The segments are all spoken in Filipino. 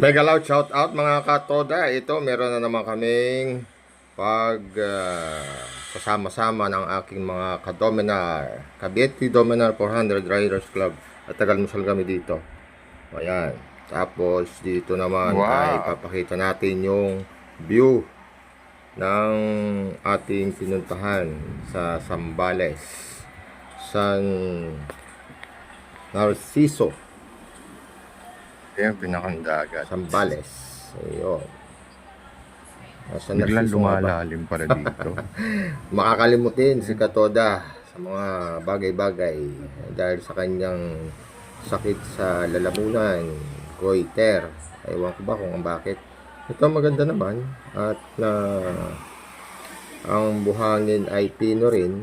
Mega loud shout out mga katoda. Ito meron na naman kaming kasama-sama ng aking mga kadominar. Cavite Dominar 400 Riders Club. At tagal-musal kami dito. Ayan. Tapos dito naman ay papakita natin yung view ng ating pinuntahan sa Zambales, San Narciso. Yan, pinakang dagat. Zambales. Ayun. Biglang lumalalim para dito. Makakalimutin si Katoda sa mga bagay-bagay dahil sa kanyang sakit sa lalamunan, goiter. Ewan ko ba kung bakit. Ito maganda naman at ang buhangin ay pino rin.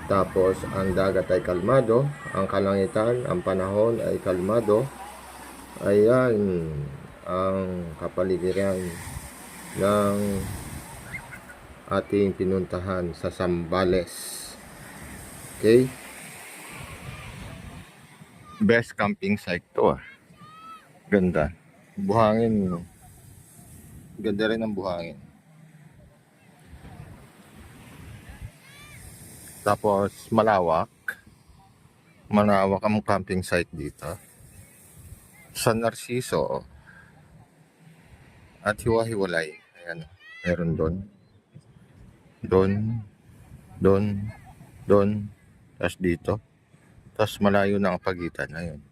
Tapos ang dagat ay kalmado, ang kalangitan, ang panahon ay kalmado. Ayan ang kapaligiran ng ating pinuntahan sa Zambales. Okay? Best camping site to Ganda. Buhangin. Ganda rin ang buhangin. Tapos malawak. Malawak ang camping site dito. San Narciso. At hiwa-hiwalay. Ayan. Meron doon. Doon. Tapos dito. Tapos malayo na ang pagitan. Ayun.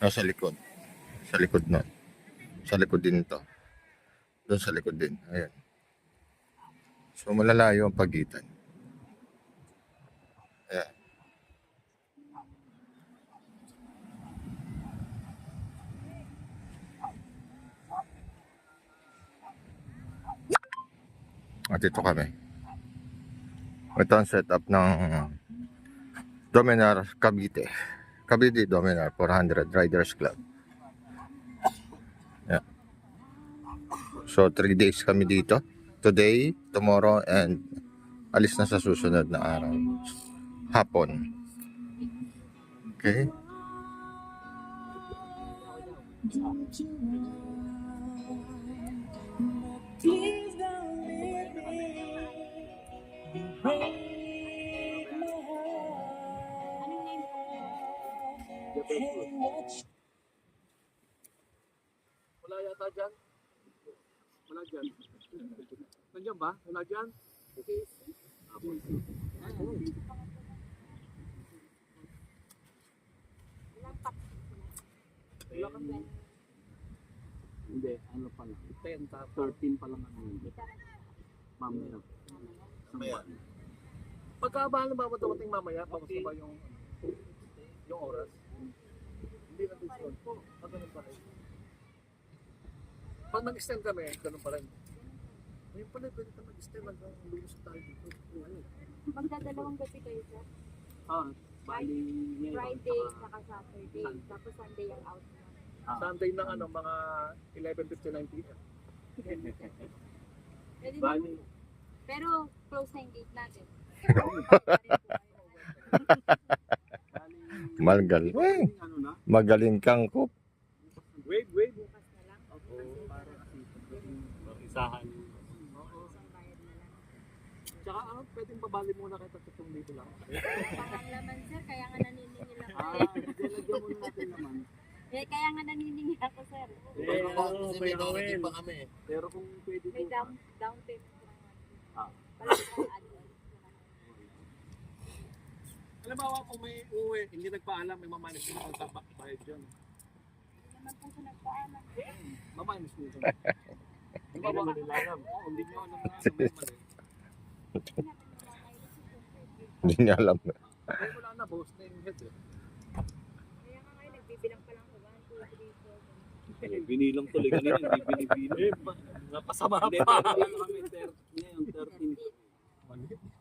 Nasa likod. Sa likod nun. Sa likod din ito. Doon sa likod din. Ayan. So malalayo ang pagitan. Ayan. At ito kami. Ito ang setup ng Dominar Cavite. Cavite Dominar 400 Riders Club. Yeah. So 3 days kami dito. Today, tomorrow, and alis na sa susunod na araw. Hapon. Okay? Please don't leave me. Break my heart. Hey, what Wala yata dyan. Wala dyan. Nandiyan ba? Wala dyan? Wala ka ba? Hindi, ano pa lang. 10, 13 pa lang ang hindi. Mamaya. Mamaya. Pagkaabahan na ba mo dumating mamaya? Pamusta ba yung oras? Hindi na discount po. Ganun pa rin. Pag nag-extend kami, ganun pa rin. Ngayon pala, pwede ka mag-extend hanggang lumusot tayo dito. Magdadalawang gabi kayo, sir. Bali, ngayon, Friday, saka Saturday. Tapos Sunday ang out mo. Sunday ng mga 11:59 p.m. Pwede Bali, naman. Pero close na yung gate natin. Magaling. ano na? Magaling kang cook. Wave. Bukas na lang. Oo, para kasi isahan. Oo. Isang bayad na lang. Tsaka pwedeng babali muna kahit 3,000 lang. Parang laman, sir. Kaya nga naniningil ako. Lagyan muna natin naman. Kaya nga naniningil ako, sir. Pero kung pwede May po, down payment ko lang. Ah. Parang add-on. alam mo kung may uwi, hindi nagpaalam, may mamanis mo ang bayad dyan. Hindi naman po siya nagpaalam. Mamanis mo dyan. Hindi mo nila alam. Hindi nyo alam na ano may mali. Hindi niya alam. Ay, wala na, boss na yung head eh. Kaya nga ngayon, nagbibilang pa lang ko. 1, 2, 3, 4. Binilang tuloy kanina, hindi binibilang. Napasama pa. Ngayon, 13.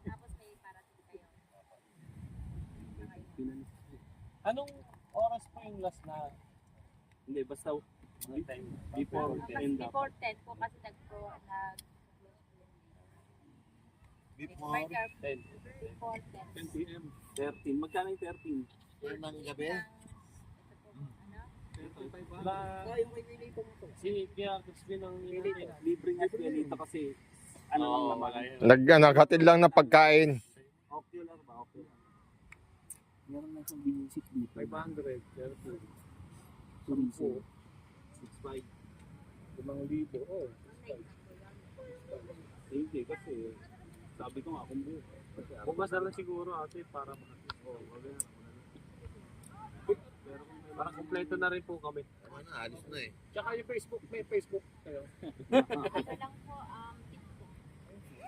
Tapos may parating kayo. Anong oras po yung last na? Hindi, basta before 10 dapat. Before 10 po kasi Before 10. Before 10. 10 p.m. 13. Magkano yung 13? Ng gabi? Yung kay Willie po. Si Kaya Crispin ang libre niya si Elita kasi ano lang naman. Naghatid lang ng pagkain. Okay lang ba? Okay lang. Meron na siyang binisip dito. 500. 6.5. 5,000. Oh. Hindi kasi sabi ko nga kung bukas na lang siguro ate para makatis. Oh, wala na. Pero parang kompleto na rin po kami. Tama na, alis na eh. Tsaka yung Facebook, may Facebook kayo. Ano lang po, TikTok.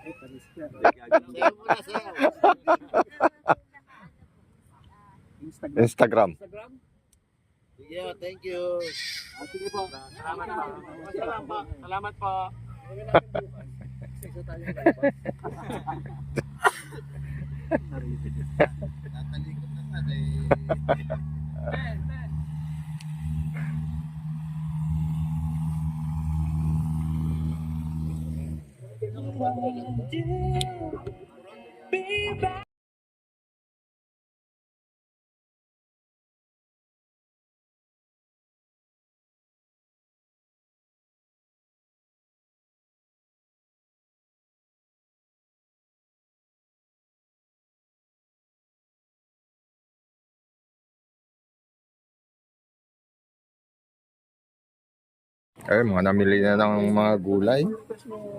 Ay, panis ka. Sayo mo na, sayo. Instagram. Instagram. Instagram? Yeah, thank you. Sige po. Salamat po. Salamat po. Natalikod naman eh. Be back. Ay, mga namili na ng mga gulay.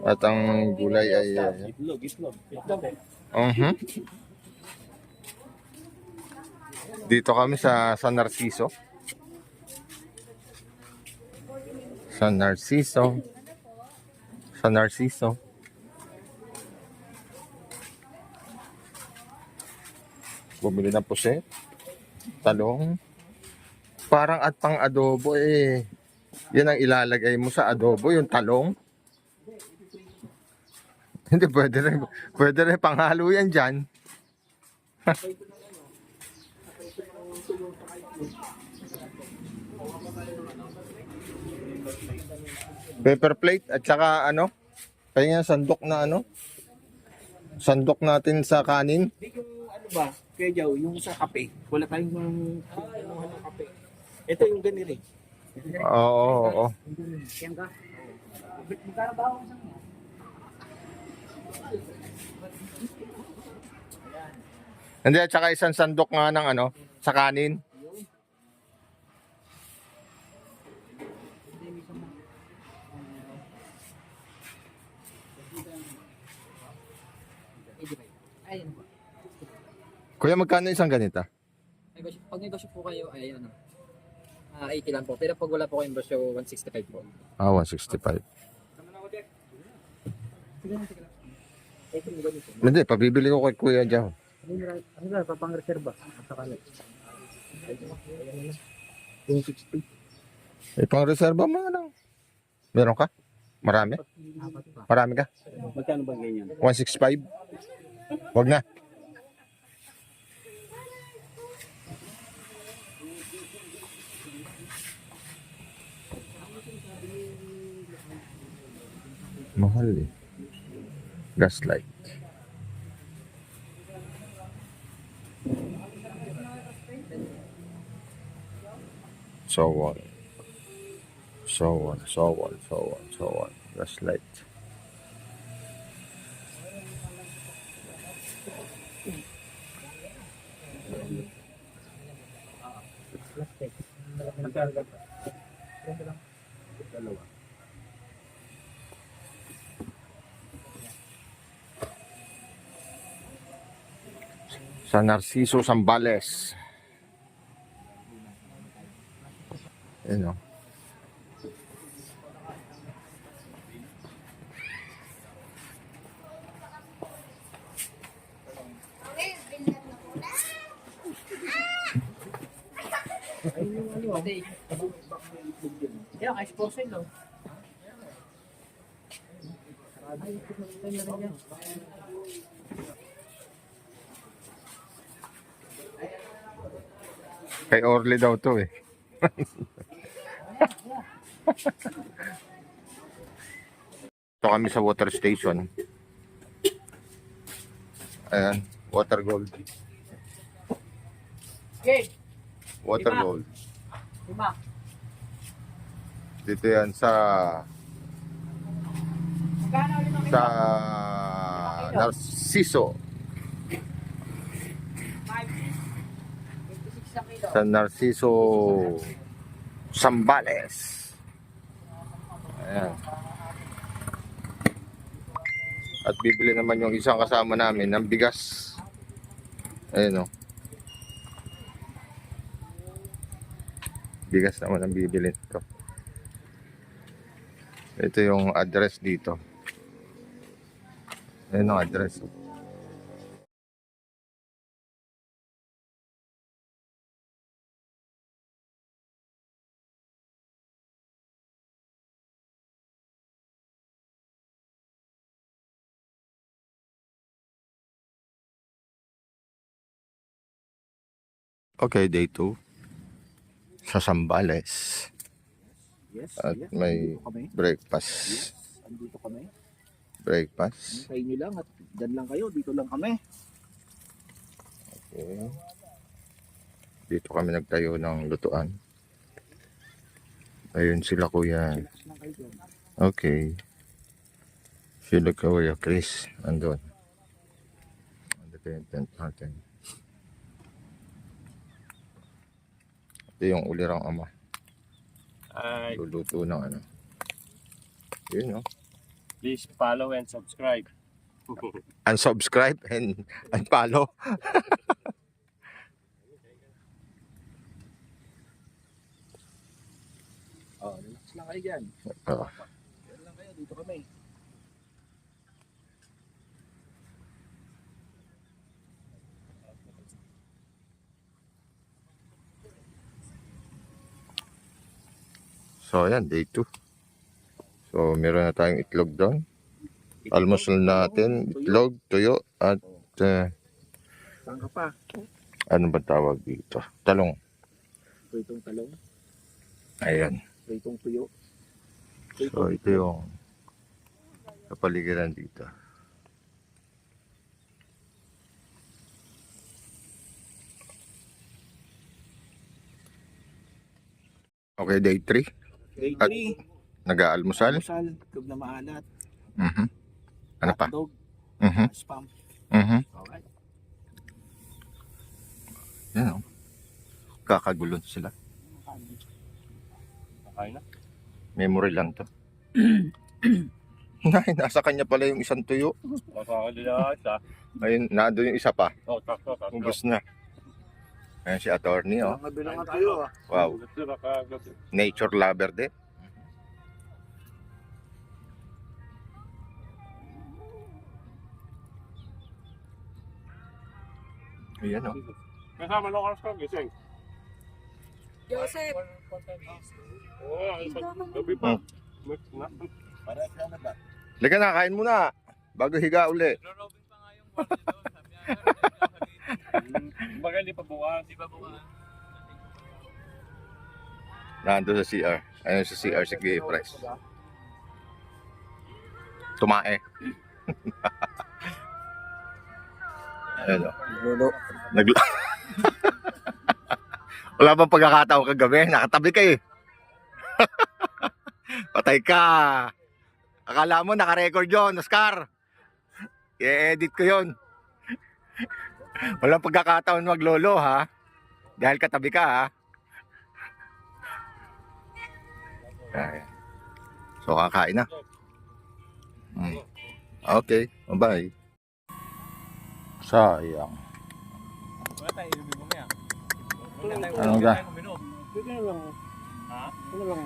At ang gulay ay... Itlog. Dito kami sa San Narciso. San Narciso. Bumili ng puset, talong. Parang at pang adobo eh. Yan ang ilalagay mo sa adobo, yung talong. Hindi, pwede rin panghalo yan dyan. Paper plate at saka ano, kaya nga sandok na ano, sandok natin sa kanin. Yung ano ba, Kuya Jow, yung sa kape. Wala tayong ano kape. Ito yung ganito eh. Oo. Yan ka? Magkano ba ako sa mga? Hindi, at saka isang sandok nga ng ano, sa kanin. Ayun po. Kuya, magkano isang ganito? Pag negosyo po kayo, ay ano, 80 lang po. Pero pag wala po kayong brosyo, 165 po. 165. Hindi, pabibili ko kay Kuya Jao. Ano ba, papang reserva? Sakali. Yung 60. Pang reserva mo na lang. Meron ka? Marami? Marami ka? Magkano ba ganyan? 165? Wag na. Mahal eh. Gaslight. So on. Gaslight. Magkano ba? Dalawa. Sa Narciso Zambales. Ayan o. Yeah, ice frozen no? Kay Orly daw to eh. Ito kami sa water station. Ayan, water gold. Okay, Water Lima. gold. 5. Dito yan sa Narciso. 56 sa kilo. Sa Narciso Zambales. Ayan. At bibili naman yung isang kasama namin ng bigas. Ayan o. Bigas naman ang bibili nito. Ito yung address dito. Ayan ang address. Okay, day 2 sa Zambales. Yes, At yes. may Andito kami. breakfast. Andito kami. Breakfast. Hintayin nyo lang at dyan lang kayo. Dito lang kami. Okay. Dito kami nagtayo ng lutuan. Ayun sila kuya. Relax lang kayo dyan. Okay. Sila kuya Chris. Andun. Independent natin. Ito yung ulirang ama. Hi, Luluto ng ano. Yun no. please follow and subscribe. Unsubscribe and follow. Oh, relax lang kayo dyan. Oh. Dyan lang kayo. Dito kami. So ayan, day 2. So meron na tayong itlog doon. Almusal natin, itlog, tuyo, at Saan ka pa? ano ba tawag dito? Talong. Pritong talong. Ayan. Pritong tuyo. So ito yung kapaligiran dito. Okay, day 3. Day At 3. Nag-aalmusal. Almusal. Itlog na maalat. Mhm. Ano pa? Hotdog. Mhm. Spam. Mhm. Okay. Yan oh. Kakagulon sila. Okay na. Memory lang to. Nay, nasa kanya pala yung isang tuyo. Makakalilat ha. Ayun, nado yung isa pa. Oh, takto. Ubus na. Ayan si attorney, oh. Bilang nga tayo ah. Wow. Nature lover din. Ayan, oh. Kasama na oras ka, gising. Joseph! Oo, gabi pa. Liga na, kain muna. Bago higa uli. Baga hindi pa bukas. Nando sa CR. Ayun sa CR si Gay Press. Tumae. Ayun, oh. Lolo. Wala bang pagkakataon kagabi? Nakatabi ka eh. Patay ka. Akala mo naka-record yun, Oscar. I-edit ko yun. Walang pagkakataon maglolo ha. Dahil katabi ka ha. Ayan. So kakain na. Okay, bye. Sayang. Wala tayo inumin mamaya. Ano ka? Pwede na lang. Ha? Ano lang.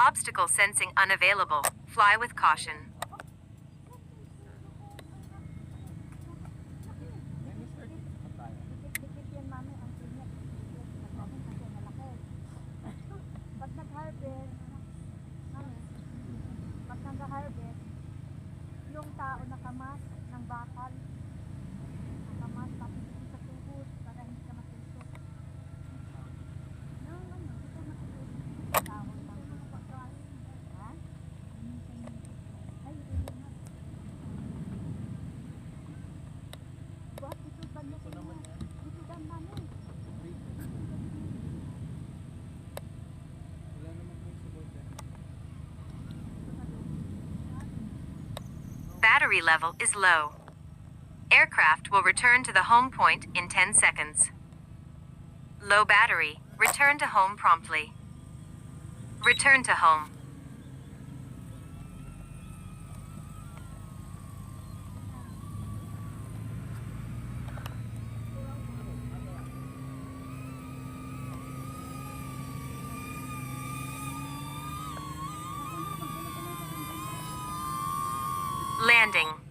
Obstacle sensing unavailable. Fly with caution. Dikit-dikit yan, mami, ang init. Kasi malaki. Pag nag-harvest, mami, pag nag-harvest, yung tao nakamas ng bakal, nakamas tapos dito sa tuhod para hindi ka matusok. No, ano, hindi ka matusok. Tao lang. Ha? Ay, hindi na. Buat dito ba niya? Dito ba, mami? Battery level is low. Aircraft will return to the home point in 10 seconds. Low battery. Return to home promptly. Return to home. Landing.